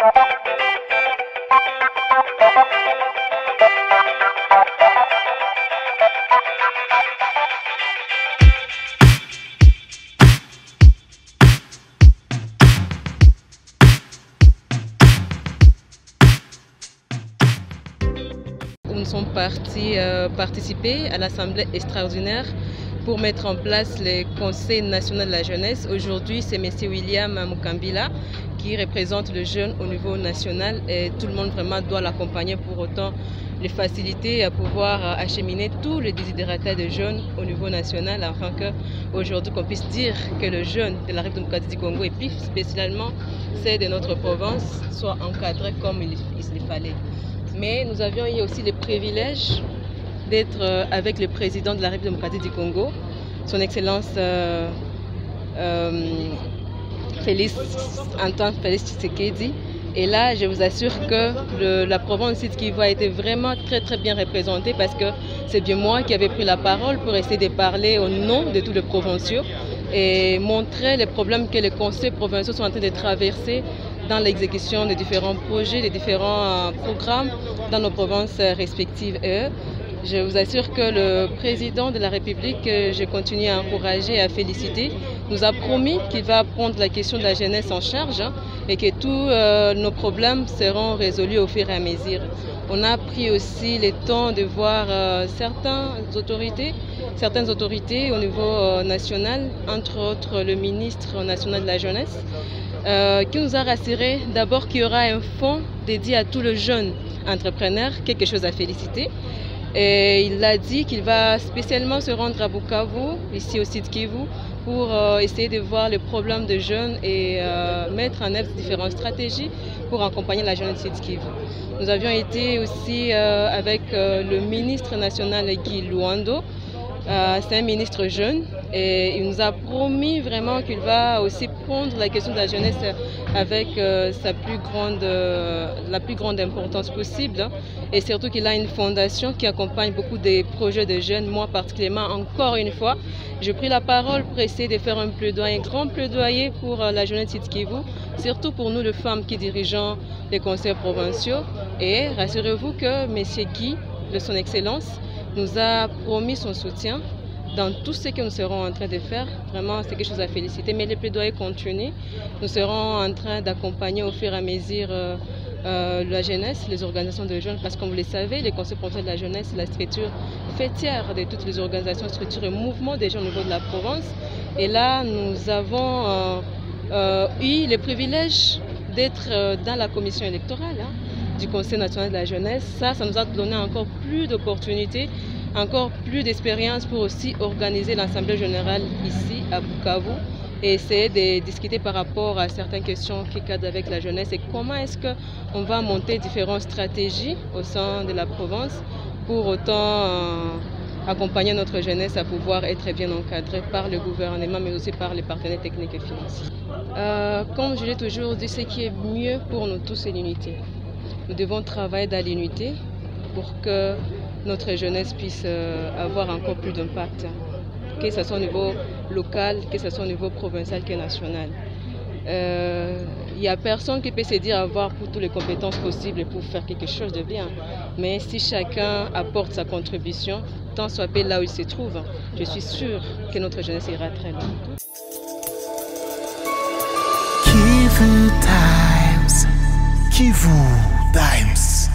Nous sommes partis participer à l'Assemblée extraordinaire pour mettre en place le Conseil national de la jeunesse. Aujourd'hui, c'est M. William Mukambila qui représente le jeune au niveau national et tout le monde vraiment doit l'accompagner pour autant les faciliter à pouvoir acheminer tous les désidératas des jeunes au niveau national afin qu'aujourd'hui qu'on puisse dire que le jeune de la République démocratique du Congo et puis spécialement c'est de notre province soit encadré comme il fallait. Mais nous avions eu aussi le privilège d'être avec le président de la République démocratique du Congo, son Excellence Antoine Félix Tshisekedi. Et là, je vous assure que la province Sud Kivu a été vraiment très bien représentée parce que c'est bien moi qui avais pris la parole pour essayer de parler au nom de tous les provinciaux et montrer les problèmes que les conseils provinciaux sont en train de traverser dans l'exécution des différents projets, des différents programmes dans nos provinces respectives. Et je vous assure que le président de la République, je continue à encourager et à féliciter, nous a promis qu'il va prendre la question de la jeunesse en charge et que tous nos problèmes seront résolus au fur et à mesure. On a pris aussi le temps de voir certaines autorités au niveau national, entre autres le ministre national de la jeunesse, qui nous a rassuré d'abord qu'il y aura un fonds dédié à tous les jeunes entrepreneurs, quelque chose à féliciter. Et il a dit qu'il va spécialement se rendre à Bukavu, ici au Sud Kivu, pour essayer de voir les problèmes des jeunes et mettre en œuvre différentes stratégies pour accompagner la jeunesse Sud Kivu. Nous avions été aussi avec le ministre national Guy Luando. C'est un ministre jeune et il nous a promis vraiment qu'il va aussi prendre la question de la jeunesse avec la plus grande importance possible et surtout qu'il a une fondation qui accompagne beaucoup des projets de jeunes. Moi particulièrement, encore une fois, j'ai pris la parole pour essayer de faire un grand plaidoyer pour la jeunesse Sud Kivu, surtout pour nous les femmes qui dirigeons les conseils provinciaux. Et rassurez-vous que M. Guy, de son Excellence, nous a promis son soutien dans tout ce que nous serons en train de faire. Vraiment, c'est quelque chose à féliciter. Mais les plaidoyers continuent. Nous serons en train d'accompagner au fur et à mesure la jeunesse, les organisations de jeunes, parce que comme vous le savez, les conseils provinciaux de la jeunesse, c'est la structure fêtière de toutes les organisations, structures et mouvements des jeunes au niveau de la province. Et là, nous avons eu le privilège d'être dans la commission électorale du Conseil national de la jeunesse. Ça nous a donné encore plus d'opportunités, encore plus d'expérience pour aussi organiser l'Assemblée générale ici à Bukavu et essayer de discuter par rapport à certaines questions qui cadrent avec la jeunesse et comment est-ce qu'on va monter différentes stratégies au sein de la province pour autant accompagner notre jeunesse à pouvoir être bien encadrée par le gouvernement mais aussi par les partenaires techniques et financiers. Comme je l'ai toujours dit, ce qui est mieux pour nous tous, c'est l'unité. Nous devons travailler dans l'unité pour que notre jeunesse puisse avoir encore plus d'impact, que ce soit au niveau local, que ce soit au niveau provincial, que national. Il n'y a personne qui peut se dire avoir pour toutes les compétences possibles pour faire quelque chose de bien. Mais si chacun apporte sa contribution, tant soit peu là où il se trouve, je suis sûre que notre jeunesse ira très loin. Kivu Times. Kivu Times.